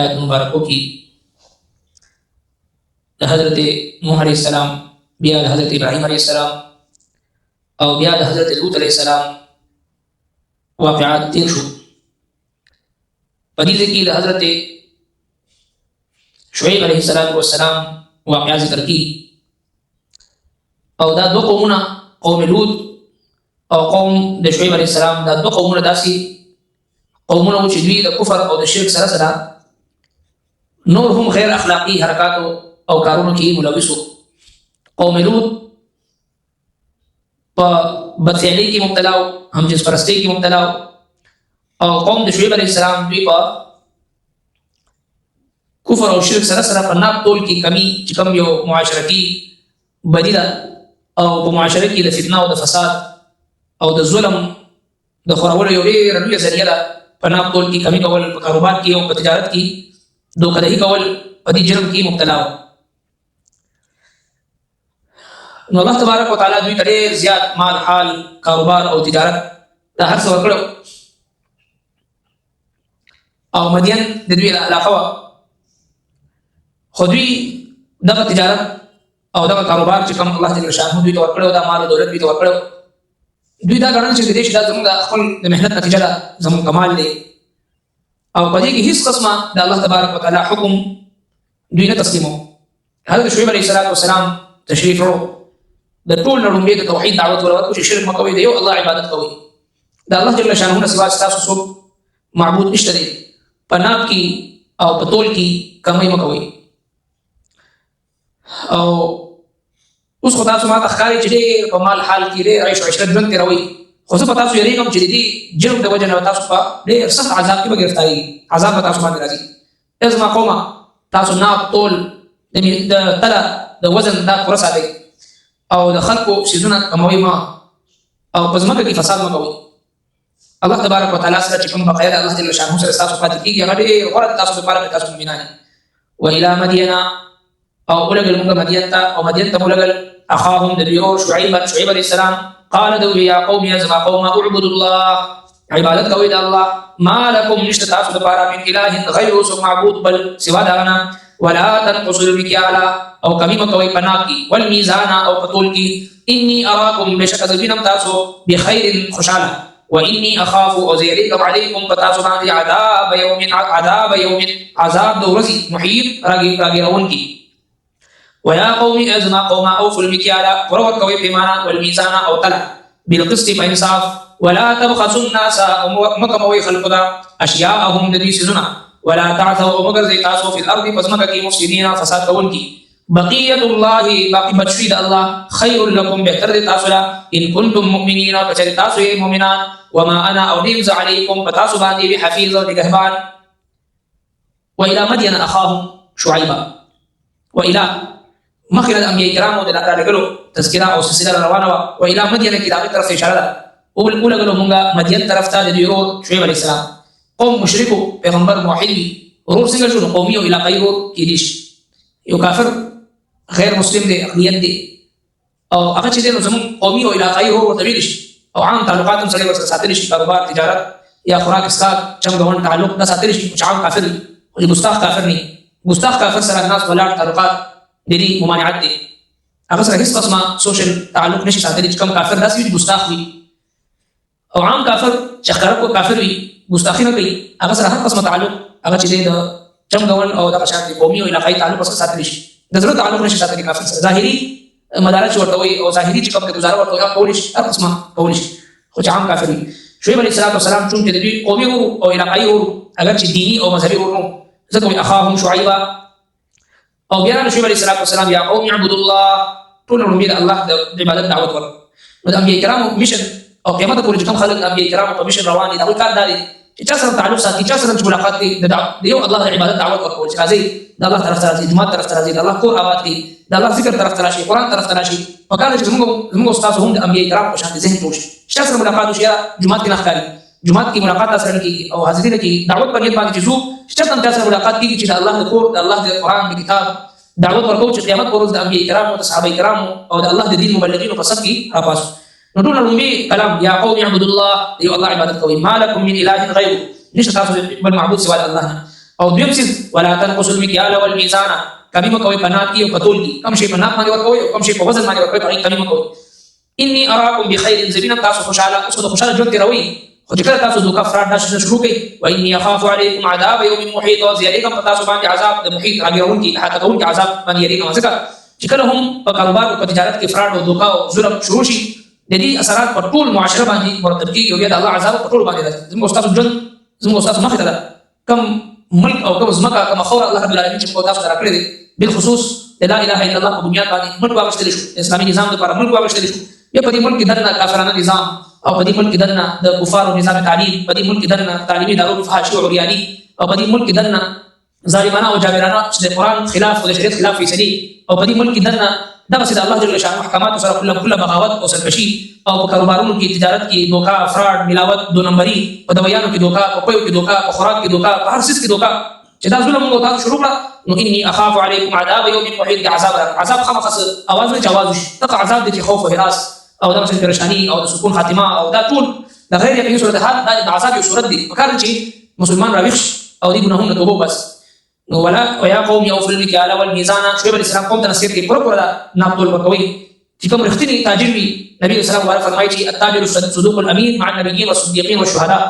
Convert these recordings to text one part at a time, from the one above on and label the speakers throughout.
Speaker 1: آیت مبارکو کی حضرت نوح علیہ السلام بیا حضرت ابراہیم علیہ السلام او بیا حضرت لوط علیہ السلام واقعات تیر شو پدې کې حضرت شعیب علیہ السلام واقعات ذکر کی او دا دو قومونه قوم لوط او قوم د شعیب علیہ السلام دا دو قومونه داسي قومونه چې دوی د کفر او د شرک سره سره نور هم غیر اخلاقی حرکات او کارونو کې ملوث قوم لوط په بدفعلی کې مبتلا او هم جنس پرستی کې مبتلا او قوم د شعیب علیہ السلام دوی په کفر او شرک سره سره په ناب تول کې کمی چې کوم یو معاشرتي بدیله او په معاشره کې د فتنه او د فساد او د ظلم د خورولو یو ډېر لویه ذریعه ده په ناب تول کې کمی کول په کاروبار کې او په تجارت کې دوکدهي کول په دې جرم کې مبتلا نو الله تبارک وتعالى دوی ته زیات مال حال کاروبار او تجارت دا هر څه ورکړو او مدین د دوی علاقه خو دوی دغه تجارت او دغه کاروبار چې کوم الله جل شانه دوی ته ورکړو دا مال او دولت دوی ته ورکړو دوی دا ګڼل چې د دې چې دا زموږ د خپل د مهنت نتیجه ده زموږ کمال دی او په دې کې هیڅ قسمه د الله تبارک وتعالى حکم دوی نه تسلیمو حضرت شعیب علیہ السلام تشریف ورو د ټول نړۍ د توحید دعوت ورکړو چې شرک مکوئ دی یو الله عبادت کوئ دا الله جل شانه نه سوا تاسو څوک معبود نشته دی پناب کی او پتول کی کمای مکوئ او اوس خدای سبحانه تخکاری چې په مال حال کې لري عيش او عشرت ژوند کوي خو څه پتا سو یریږم چې دې جرم د وجه نه تاسو په ډېر سخت عذاب کې گرفتاری عذاب تاسو باندې راځي ازما قومه تاسو ناب تول د تلا د وزن دا پرسا دی او د خلقو سيزونه کموي ما او پزماکه کې فساد مکوي الله تبارک وتعالى سره چې کوم بقایا الله جل شانه سره تاسو پاتې کیږي هغه ډېر غوړه تاسو لپاره تاسو مؤمنان و الى مدینه او ولګل موږ مدینه ته او مدینه ته ولګل اخاهم دبيو شعيب عليه السلام قال دو يا قوم يا زما قوم اعبدوا الله عبادت کوي د الله ما لكم نشتاسو لپاره من اله غير معبود بل سوا دانا ولا تنقصوا المكيال او کمی مکوي پناکی والميزان او پتول کی اني اراكم بشكل بنم تاسو بخير خوشاله واني اخاف ازيركم عليكم فتاسو باندې عذاب يوم عذاب دورزي محيط راگي رون کی ويا قوم ازما قوم اوفوا المكيال ورور کوي پیمانه والميزان او تلا بالقسط فانصاف ولا تبخسوا الناس مكموي خلقنا اشياءهم الذي سزنا ولا تعثوا مگر زيتاسو في الارض فسمك کی مفسدين فساد کون کی بقيه الله باقي بچوي الله خير لكم بهتر تاسو ان كنتم مؤمنين فچر تاسو مؤمنان وما انا اولمز عليكم فتاسو باندې بحفيظ لغهبان والى مدين اخاهم شعيبا والى مخرج الانبياء کرام د راغلو تذکرہ او سلسله روانه و الى مدینه کې دغه طرف اشاره ده او ولګلو مونږه مدین طرف ته د یو شعیب علیہ السلام قوم مشرکو پیغمبر موحد ورور څنګه شو قومي او علاقائی ورور کې دي یو کافر غیر مسلم دی اقلیت دی او هغه چې د زمون قومي او علاقائی ورور طویل شي او عام تعلقات سره ورسره ساتل شي کاروبار تجارت یا خوراک اسکات چمګون تعلق نه ساتل شي عام کافر او مستاخ کافر نه مستاخ کافر سره ناس ولادت تعلقات دي ممانعات دي هغه سره هیڅ قسمه سوشل تعلق نشي ساتلی چې کوم کافر داسې وي ګستاخ وي او عام کافر چې ښکاره کو کافر وي ګستاخی نه کوي هغه سره هر قسمه تعلق هغه چې د چمګون او د شان قومي او علاقائی تعلق سره ساتلی شي د ضرورت تعلق نشي ساتلی کافر سره ظاهري مدارج ورته وي او ظاهري چې کوم د گزاره ورته پولیس هر قسمه پولیس خو چې عام کافر وي شعیب علیہ السلام چون چې د قومي او علاقائی هغه چې دینی او مذهبي ورنو ځکه اخاهم شعيبا او بیا نبی علیہ السلام یا قوم اعبدوا الله ټول امید الله د عبادت دعوت ورکړه نو د انبیاء کرامو میشن او قیامت پورې کوم خلک انبیاء کرامو په میشن روان دي دا کار دی چې چا سره تعلق ساتي چا سره ملاقات دي د یو الله د عبادت دعوت ورکول چې راځي د الله طرف ته راځي جماعت طرف ته راځي د الله کور آباد دي د الله ذکر طرف ته راشي قران طرف ته راشي وکاله چې موږ استاد هم د انبیاء کرامو په شان ذهن جوړ شي چا سره ملاقات وشي جماعت کې نخکاری جماعت کی ملاقات سره کی او حاضرین کی دعوت په نیت باندې چې زو چې تم تاسو ملاقات کیږي چې د الله د کور د الله د قران د کتاب دعوت ورکو چې قیامت پر ورځ د انبیاء کرام او صحابه کرام او د الله د دین مبلغین په صف کې راپاس نو ټول لومبي کلام یا قوم اعبدوا الله دی الله عبادت کوي مالکم من اله غیر نشته تاسو بل معبود سوا الله او دویم سیز ولا تنقصوا المكيال والميزان، کمی مکوئ په ناب کې او په تول کې، کم شی په ناب باندې ورکوئ او کم شی په وزن باندې ورکوئ، په هغې کمی مکوئ. انی اراکم بخیر، زه وینم تاسو خوشحاله، اوس خو د خوشحاله ژوند تېروئ، خو چې کله تاسو دوکه فراډ دا شیزونه شروع کړئ، واني اخاف علیکم عذاب یوم محیط، او زه یېرېږم په تاسو باندې عذاب د محیط راګیرونکي احاطه کوونکي عذاب باندې یېرېږم. ځکه چې کله هم په کاروبار او په تجارت کې فراډ او دوکه او ظلم شروع شي، د دې اثرات په ټول معاشره باندې مرتب کېږي او بیا د الله عذاب په ټول باندې راځي. زموږ ستاسو ژوند زموږ ستاسو مخې ته ده، کوم ملک او کوم ځمکه کومه خوره الله رب العالمین چې په تاسو ته راکړې دی، بالخصوص د لا اله الا الله په بنیاد باندې ملک واغېستلی شو، د اسلامي نظام لپاره ملک واغېستلی شو. بیا په دې ملک کې دننه کافرانه نظام او په دې ملک کې دننه د کفارو نظام تعلیم، په دې ملک کې دننه تعلیمي ادارو فحاشي او عریاني، او په دې ملک کې دننه ظالمانه او جابرانه چې د قرآن خلاف او د شریعت خلاف فیصلې، او په دې ملک کې دننه دغسې د الله جل شانه محکماتو سره کله بغاوت او سرکشي، او په کاروبارونو کې تجارت کې دوکه، فراډ، ملاوت، دو نمبري، په دویانو کې دوکه، په پیو کې دوکه، په خوراک کې دوکه، په هر څیز کې دوکه، چې دا ظلم موږ تاسو شروع کړه، نو انی اخاف علیکم عذاب یوم محیط، عذاب خامخا اواز نه چې اواز وشي، دغه عذاب دی چې خوف او هراس او دغسې پریشاني او د سکون خاتمه او دا ټول د غیر یقیني صورتحال دا د عذاب یو صورت دی. پکار دی چې مسلمان راویښ شي او دې ګناهونو نه توبه وباسي. نو ویا قوم اوفوا المكيال والميزان، شعیب علیه السلام قوم ته نصیحت کوي، پوره پوره ناب تول ورکوئ. چې کوم رښتینی تاجر وي، نبي علیه السلام مبارک فرمایي چې التاجر الصدوق الامین مع النبیین والصدیقین والشهداء،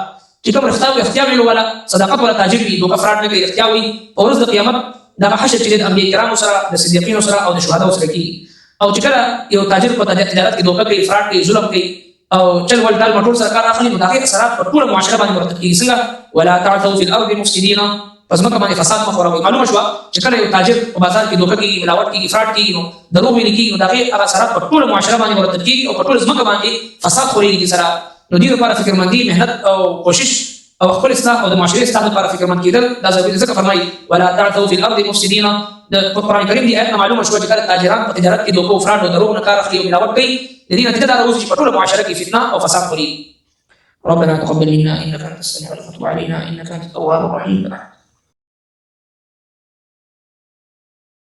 Speaker 1: چې کوم رښتیا ویلو والا صداقت والا تاجر وي، دوکه فراډ نه کوي، رښتیا وایي، په ورځ د قیامت دغه حشر چې د انبیاء کرامو سره، د صدیقینو سره او د شهداو سره کېږي. او چې کله یو تاجر په تجارت کې دوکه کوي، فراډ کوي، ظلم کوي او چل ول ټال مټول سره کار اخلي، نو د هغې اثرات په ټوله معاشره باندې مرتب کېږي. څنګه؟ ولا تعثوا فی الارض مفسدین، په ځمکه باندې فساد مه خوروئ. معلومه شوه چې کله یو تاجر په بازار کې دوکه کېږي، ملاوت کېږي، فراډ کېږي، نو دروغ ویلي کېږي، نو د هغې هغه اثرات په ټوله معاشره باندې مرتب کېږي او په ټوله ځمکه باندې فساد خورېږي سره. نو دې لپاره فکرمندي، محنت او کوشش او خپل اصلاح او د معاشرې اصلاح لپاره فکرمند کېدل دا ضروري. ځکه فرمایي ولا تعثوا فی الارض مفسدین، د قرآن کریم دې آیت نه معلومه شوه چې کله تاجران په تجارت کې دوکه او فراډ او دروغ نه کار اخلي او ملاوت کوي، د دې نتیجه دا راوځي چې په ټوله معاشره کې فتنه او فساد خورېږي. ربنا تقبل منا انك انت السميع العليم وتب علينا انك انت التواب الرحيم.